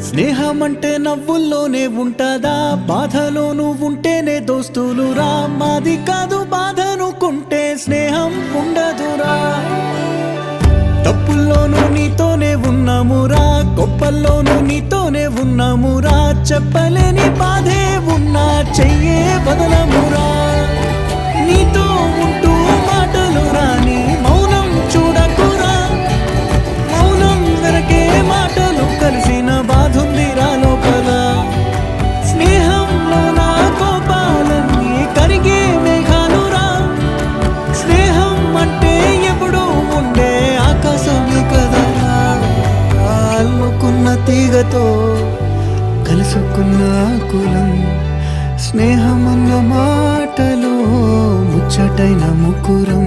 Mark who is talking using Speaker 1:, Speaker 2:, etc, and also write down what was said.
Speaker 1: స్నేహమంటే నవ్వుల్లోనే ఉంటదా, బాధలోనూ ఉంటేనే దోస్తులురా. మాది కాదు బాధనుకుంటే స్నేహం ఉండదురా. తప్పుల్లోనూ నీతోనే ఉన్నామురా, గొప్పల్లోనూ నీతోనే ఉన్నామురా. చెప్పలేని బాధే ఉన్నా చెయ్యే బదలమురా. నీతో ఉంటూ మాటలు రాని మౌనం చూడకురా. మౌనం వెనకే మాటలు కలిసిన బాధుందిరా లోపల. స్నేహంలో నా కోపాలన్నీ కరిగే మేఘాలురా. స్నేహం అంటే ఎప్పుడూ ఉండే ఆకాశమే కదరా. అల్లుకున్న తీగతో కలుసుకున్న కులం, స్నేహమన్న మాటలో ముచ్చటైన ముకురం.